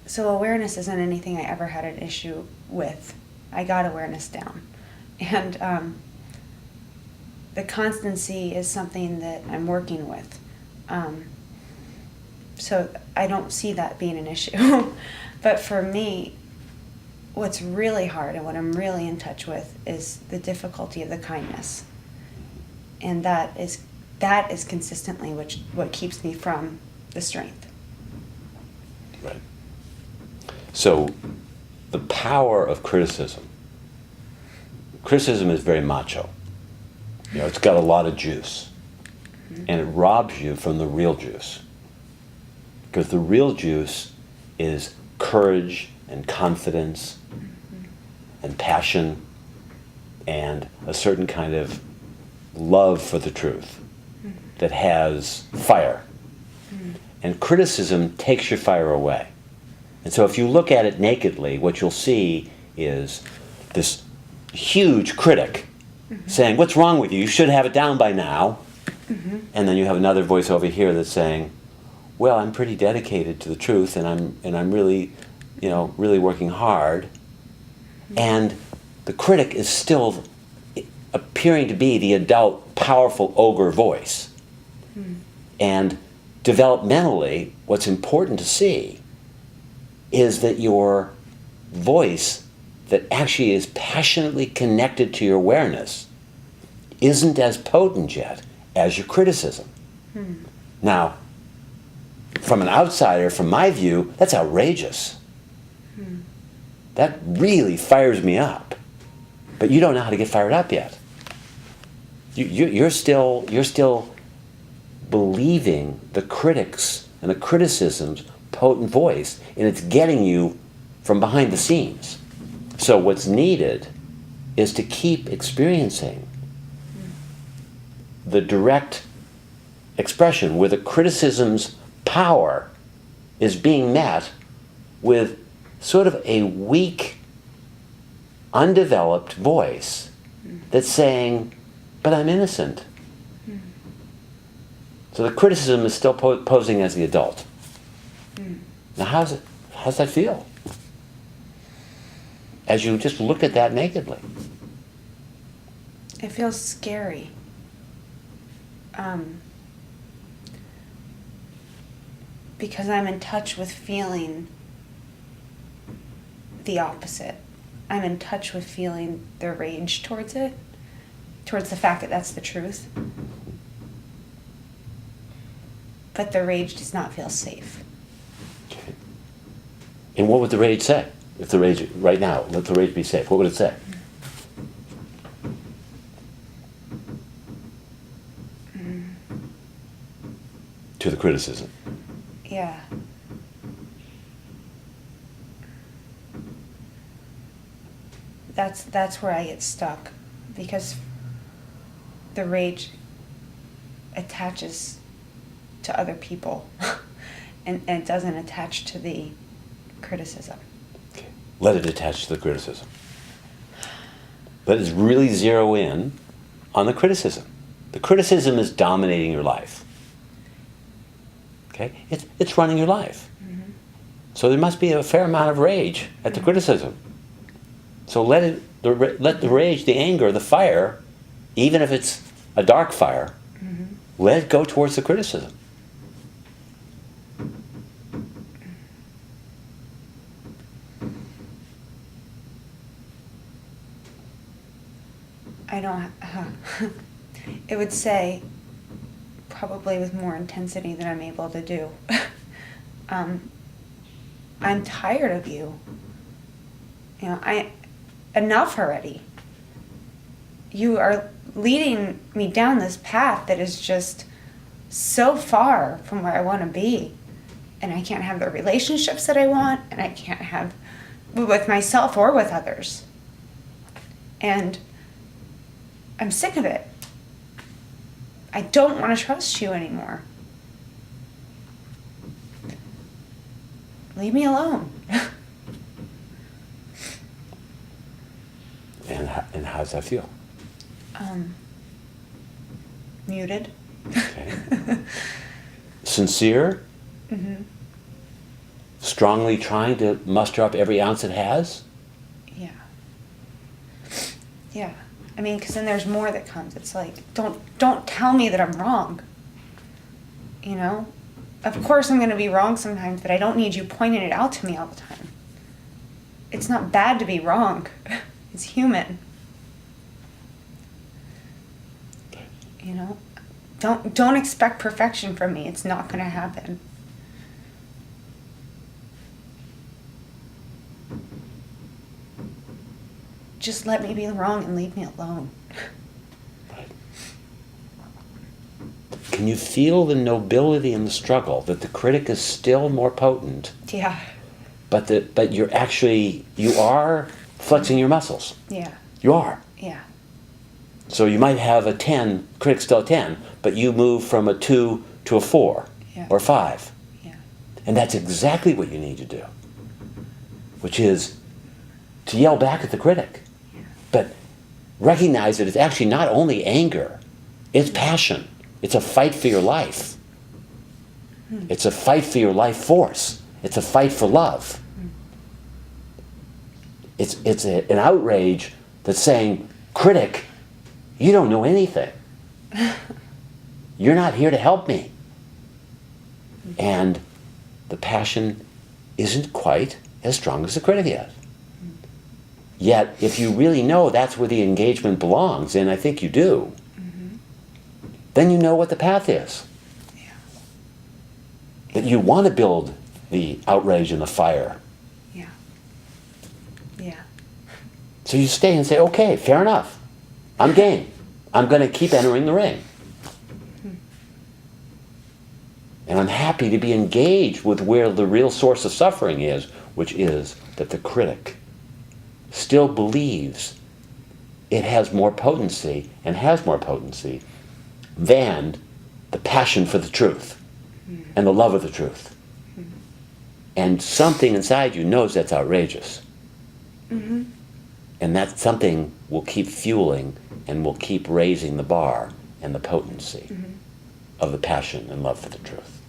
So awareness isn't anything I ever had an issue with. I got awareness down. And the constancy is something that I'm working with. So I don't see that being an issue. But for me, what's really hard and what I'm really in touch with is the difficulty of the kindness. And that is consistently what keeps me from the strength. Right. So the power of criticism. Criticism is very macho. You know, it's got a lot of juice. Mm-hmm. And it robs you from the real juice. Because the real juice is courage and confidence, mm-hmm. and passion and a certain kind of love for the truth, mm-hmm. that has fire. Mm-hmm. And criticism takes your fire away. And so if you look at it nakedly, what you'll see is this huge critic, mm-hmm. saying, "What's wrong with you? You should have it down by now." Mm-hmm. And then you have another voice over here that's saying, "Well, I'm pretty dedicated to the truth, and I'm really, really working hard." Mm-hmm. And the critic is still appearing to be the adult, powerful ogre voice. Mm-hmm. And developmentally, what's important to see is that your voice that actually is passionately connected to your awareness isn't as potent yet as your criticism. Hmm. Now, from an outsider, from my view, that's outrageous. Hmm. That really fires me up. But you don't know how to get fired up yet. You're still believing the critics and the criticism's potent voice, and it's getting you from behind the scenes. So what's needed is to keep experiencing the direct expression where the criticism's power is being met with sort of a weak, undeveloped voice that's saying, "But I'm innocent." So the criticism is still posing as the adult. Now how's that feel? As you just look at that nakedly. It feels scary. Because I'm in touch with feeling the opposite. I'm in touch with feeling the rage towards it, towards the fact that that's the truth. But the rage does not feel safe. Okay. And what would the rage say? If the rage, right now, let the rage be safe, what would it say? To the criticism. Yeah. That's where I get stuck, because the rage attaches to other people and it doesn't attach to the criticism. Okay. Let it attach to the criticism. Let it really zero in on the criticism. The criticism is dominating your life. Okay? It's running your life. Mm-hmm. So there must be a fair amount of rage at the criticism. So let the rage, the anger, the fire, even if it's a dark fire, mm-hmm. let it go towards the criticism. I don't. It would say, probably with more intensity than I'm able to do. I'm tired of you. Enough already. You are leading me down this path that is just so far from where I want to be. And I can't have the relationships that I want, and I can't have with myself or with others. And I'm sick of it. I don't want to trust you anymore. Leave me alone. And how does that feel? Muted. Okay. Sincere? Mm-hmm. strongly trying to muster up every ounce it has? Yeah. Yeah. I mean, because then there's more that comes. It's like, don't tell me that I'm wrong. You know? Of course I'm going to be wrong sometimes, but I don't need you pointing it out to me all the time. It's not bad to be wrong. It's human. You know? Don't expect perfection from me. It's not going to happen. Just let me be wrong and leave me alone. Right. Can you feel the nobility in the struggle, that the critic is still more potent? Yeah. But you are flexing your muscles. Yeah. You are. Yeah. So you might have a 10, critic's still a 10, but you move from a 2 to a 4 Yeah. or 5. Yeah. And that's exactly what you need to do, which is to yell back at the critic. But recognize that it's actually not only anger, it's passion. It's a fight for your life. It's a fight for your life force. It's a fight for love. It's an outrage that's saying, critic, you don't know anything. You're not here to help me. And the passion isn't quite as strong as the critic is. Yet, if you really know that's where the engagement belongs, and I think you do, then you know what the path is. Yeah. That you want to build the outrage and the fire. Yeah. Yeah. So you stay and say, okay, fair enough. I'm game. I'm going to keep entering the ring. And I'm happy to be engaged with where the real source of suffering is, which is that the critic still believes it has more potency and has more potency than the passion for the truth and the love of the truth. And something inside you knows that's outrageous. And that something will keep fueling and will keep raising the bar and the potency of the passion and love for the truth.